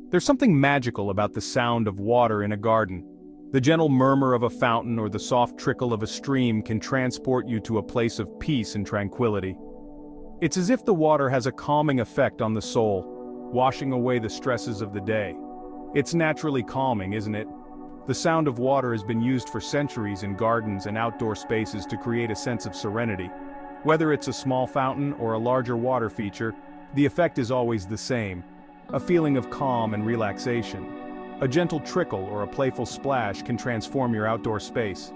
There's something magical about the sound of water in a garden. The gentle murmur of a fountain or the soft trickle of a stream can transport you to a place of peace and tranquility. It's as if the water has a calming effect on the soul, washing away the stresses of the day. It's naturally calming, isn't it? The sound of water has been used for centuries in gardens and outdoor spaces to create a sense of serenity. Whether it's a small fountain or a larger water feature, the effect is always the same: a feeling of calm and relaxation. A gentle trickle or a playful splash can transform your outdoor space.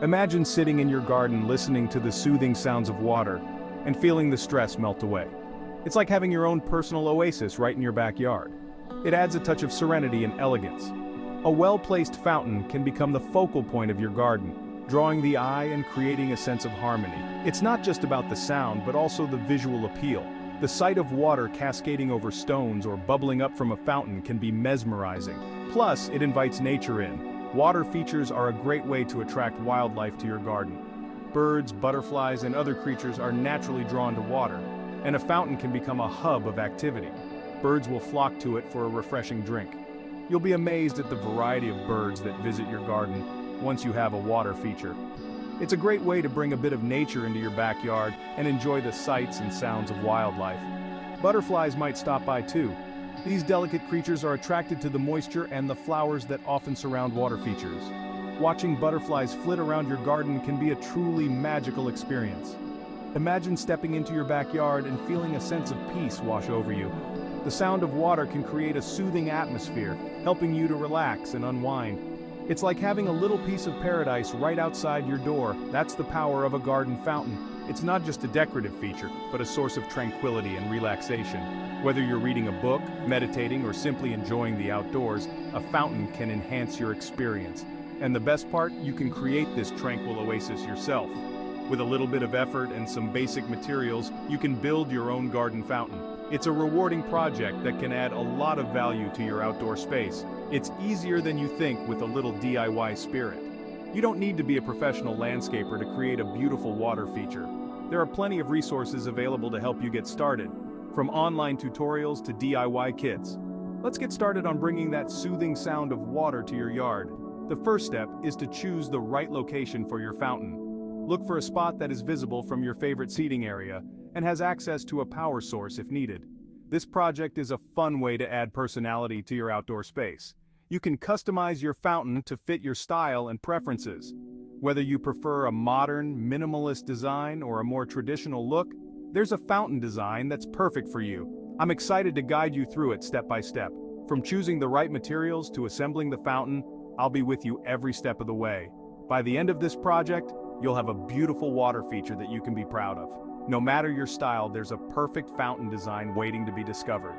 Imagine sitting in your garden listening to the soothing sounds of water and feeling the stress melt away. It's like having your own personal oasis right in your backyard. It adds a touch of serenity and elegance. A well-placed fountain can become the focal point of your garden, drawing the eye and creating a sense of harmony. It's not just about the sound, but also the visual appeal. The sight of water cascading over stones or bubbling up from a fountain can be mesmerizing. Plus, it invites nature in. Water features are a great way to attract wildlife to your garden. Birds, butterflies, and other creatures are naturally drawn to water, and a fountain can become a hub of activity. Birds will flock to it for a refreshing drink. You'll be amazed at the variety of birds that visit your garden once you have a water feature. It's a great way to bring a bit of nature into your backyard and enjoy the sights and sounds of wildlife. Butterflies might stop by too. These delicate creatures are attracted to the moisture and the flowers that often surround water features. Watching butterflies flit around your garden can be a truly magical experience. Imagine stepping into your backyard and feeling a sense of peace wash over you. The sound of water can create a soothing atmosphere, helping you to relax and unwind. It's like having a little piece of paradise right outside your door. That's the power of a garden fountain. It's not just a decorative feature, but a source of tranquility and relaxation. Whether you're reading a book, meditating, or simply enjoying the outdoors, a fountain can enhance your experience. And the best part, you can create this tranquil oasis yourself. With a little bit of effort and some basic materials, you can build your own garden fountain. It's a rewarding project that can add a lot of value to your outdoor space. It's easier than you think with a little DIY spirit. You don't need to be a professional landscaper to create a beautiful water feature. There are plenty of resources available to help you get started, from online tutorials to DIY kits. Let's get started on bringing that soothing sound of water to your yard. The first step is to choose the right location for your fountain. Look for a spot that is visible from your favorite seating area and has access to a power source if needed. This project is a fun way to add personality to your outdoor space. You can customize your fountain to fit your style and preferences. Whether you prefer a modern, minimalist design or a more traditional look, there's a fountain design that's perfect for you. I'm excited to guide you through it step by step. From choosing the right materials to assembling the fountain, I'll be with you every step of the way. By the end of this project, you'll have a beautiful water feature that you can be proud of. No matter your style, there's a perfect fountain design waiting to be discovered.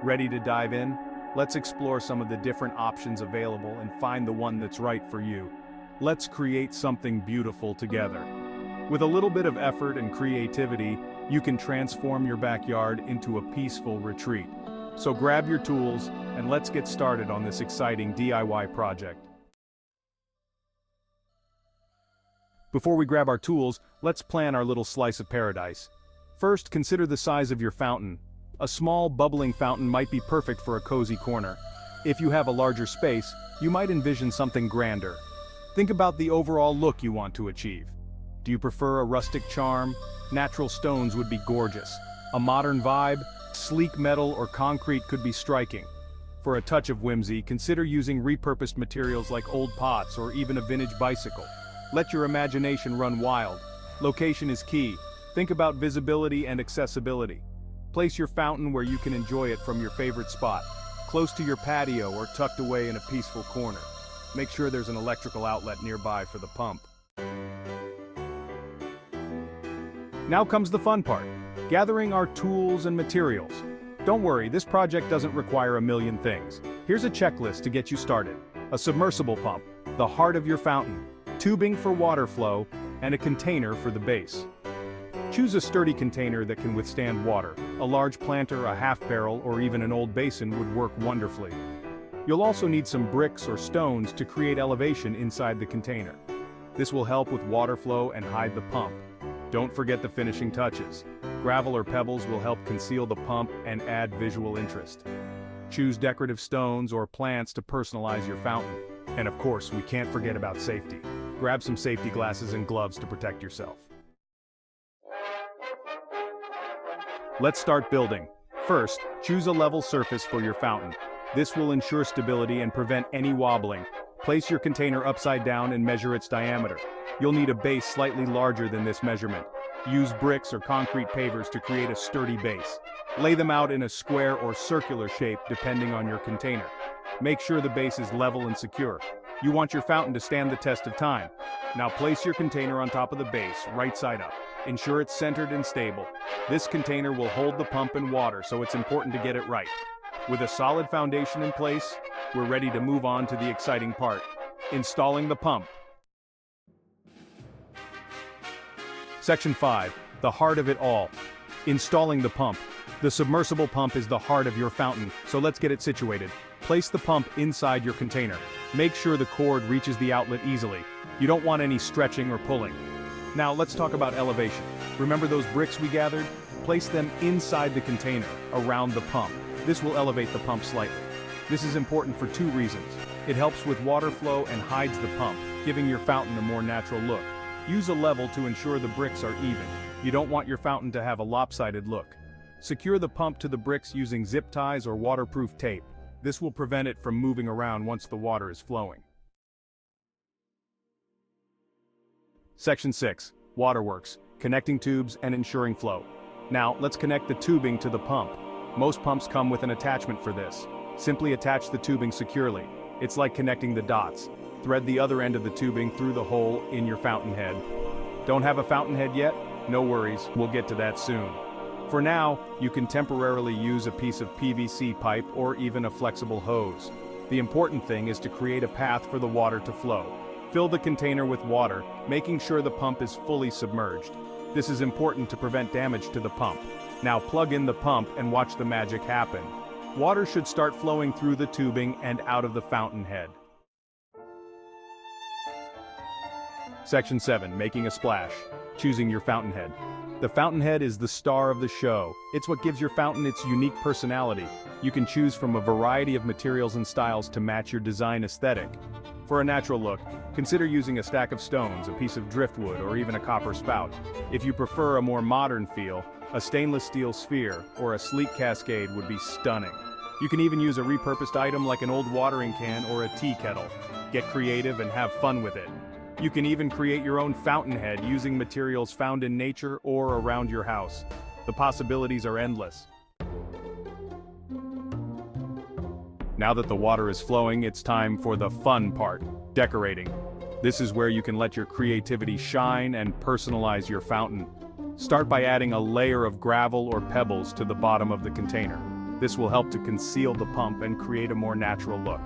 Ready to dive in? Let's explore some of the different options available and find the one that's right for you. Let's create something beautiful together. With a little bit of effort and creativity, you can transform your backyard into a peaceful retreat. So grab your tools and let's get started on this exciting DIY project. Before we grab our tools, let's plan our little slice of paradise. First, consider the size of your fountain. A small, bubbling fountain might be perfect for a cozy corner. If you have a larger space, you might envision something grander. Think about the overall look you want to achieve. Do you prefer a rustic charm? Natural stones would be gorgeous. A modern vibe? Sleek metal or concrete could be striking. For a touch of whimsy, consider using repurposed materials like old pots or even a vintage bicycle. Let your imagination run wild. Location is key. Think about visibility and accessibility. Place your fountain where you can enjoy it from your favorite spot, close to your patio or tucked away in a peaceful corner. Make sure there's an electrical outlet nearby for the pump. Now comes the fun part, gathering our tools and materials. Don't worry, this project doesn't require a million things. Here's a checklist to get you started. A submersible pump, the heart of your fountain, tubing for water flow, and a container for the base. Choose a sturdy container that can withstand water. A large planter, a half barrel, or even an old basin would work wonderfully. You'll also need some bricks or stones to create elevation inside the container. This will help with water flow and hide the pump. Don't forget the finishing touches. Gravel or pebbles will help conceal the pump and add visual interest. Choose decorative stones or plants to personalize your fountain. And of course, we can't forget about safety. Grab some safety glasses and gloves to protect yourself. Let's start building. First, choose a level surface for your fountain. This will ensure stability and prevent any wobbling. Place your container upside down and measure its diameter. You'll need a base slightly larger than this measurement. Use bricks or concrete pavers to create a sturdy base. Lay them out in a square or circular shape depending on your container. Make sure the base is level and secure. You want your fountain to stand the test of time. Now place your container on top of the base, right side up. Ensure it's centered and stable. This container will hold the pump and water, so it's important to get it right. With a solid foundation in place, we're ready to move on to the exciting part: installing the pump. Section 5, the heart of it all. Installing the pump. The submersible pump is the heart of your fountain, so let's get it situated. Place the pump inside your container. Make sure the cord reaches the outlet easily. You don't want any stretching or pulling. Now let's talk about elevation. Remember those bricks we gathered? Place them inside the container, around the pump. This will elevate the pump slightly. This is important for two reasons. It helps with water flow and hides the pump, giving your fountain a more natural look. Use a level to ensure the bricks are even. You don't want your fountain to have a lopsided look. Secure the pump to the bricks using zip ties or waterproof tape. This will prevent it from moving around once the water is flowing. Section 6, waterworks, connecting tubes and ensuring flow. Now, let's connect the tubing to the pump. Most pumps come with an attachment for this. Simply attach the tubing securely. It's like connecting the dots. Thread the other end of the tubing through the hole in your fountainhead. Don't have a fountainhead yet? No worries, we'll get to that soon. For now, you can temporarily use a piece of PVC pipe or even a flexible hose. The important thing is to create a path for the water to flow. Fill the container with water, making sure the pump is fully submerged. This is important to prevent damage to the pump. Now plug in the pump and watch the magic happen. Water should start flowing through the tubing and out of the fountainhead. Section 7, making a splash. Choosing your fountainhead. The fountainhead is the star of the show. It's what gives your fountain its unique personality. You can choose from a variety of materials and styles to match your design aesthetic. For a natural look, consider using a stack of stones, a piece of driftwood, or even a copper spout. If you prefer a more modern feel, a stainless steel sphere or a sleek cascade would be stunning. You can even use a repurposed item like an old watering can or a tea kettle. Get creative and have fun with it. You can even create your own fountainhead using materials found in nature or around your house. The possibilities are endless. Now that the water is flowing, it's time for the fun part, decorating. This is where you can let your creativity shine and personalize your fountain. Start by adding a layer of gravel or pebbles to the bottom of the container. This will help to conceal the pump and create a more natural look.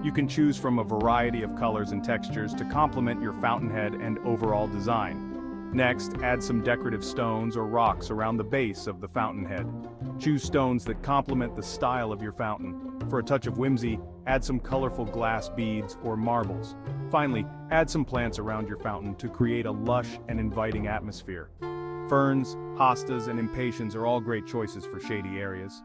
You can choose from a variety of colors and textures to complement your fountainhead and overall design. Next, add some decorative stones or rocks around the base of the fountainhead. Choose stones that complement the style of your fountain. For a touch of whimsy, add some colorful glass beads or marbles. Finally, add some plants around your fountain to create a lush and inviting atmosphere. Ferns, hostas, and impatiens are all great choices for shady areas.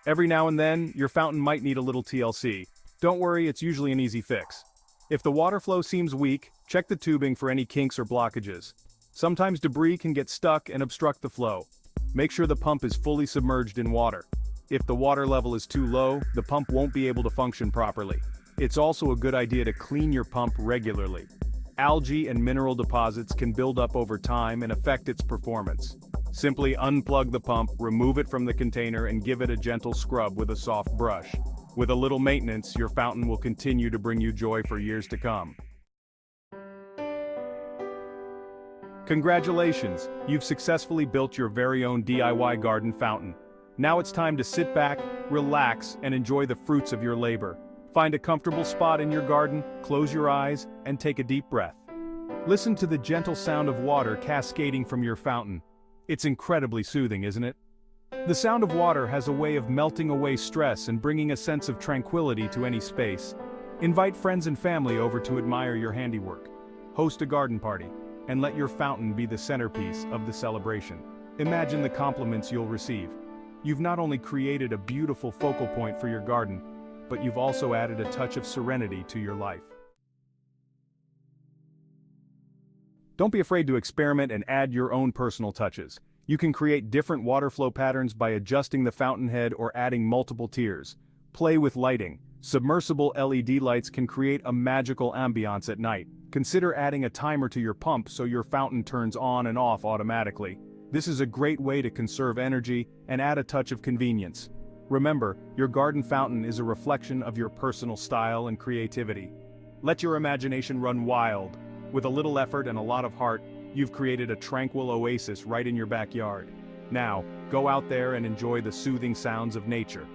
Every now and then, your fountain might need a little TLC. Don't worry, it's usually an easy fix. If the water flow seems weak, check the tubing for any kinks or blockages. Sometimes debris can get stuck and obstruct the flow. Make sure the pump is fully submerged in water. If the water level is too low, the pump won't be able to function properly. It's also a good idea to clean your pump regularly. Algae and mineral deposits can build up over time and affect its performance. Simply unplug the pump, remove it from the container, and give it a gentle scrub with a soft brush. With a little maintenance, your fountain will continue to bring you joy for years to come. Congratulations! You've successfully built your very own DIY garden fountain. Now it's time to sit back, relax, and enjoy the fruits of your labor. Find a comfortable spot in your garden, close your eyes, and take a deep breath. Listen to the gentle sound of water cascading from your fountain. It's incredibly soothing, isn't it? The sound of water has a way of melting away stress and bringing a sense of tranquility to any space. Invite friends and family over to admire your handiwork. Host a garden party, and let your fountain be the centerpiece of the celebration. Imagine the compliments you'll receive. You've not only created a beautiful focal point for your garden, but you've also added a touch of serenity to your life. Don't be afraid to experiment and add your own personal touches. You can create different water flow patterns by adjusting the fountainhead or adding multiple tiers. Play with lighting. Submersible LED lights can create a magical ambiance at night. Consider adding a timer to your pump so your fountain turns on and off automatically. This is a great way to conserve energy and add a touch of convenience. Remember, your garden fountain is a reflection of your personal style and creativity. Let your imagination run wild. With a little effort and a lot of heart, you've created a tranquil oasis right in your backyard. Now, go out there and enjoy the soothing sounds of nature.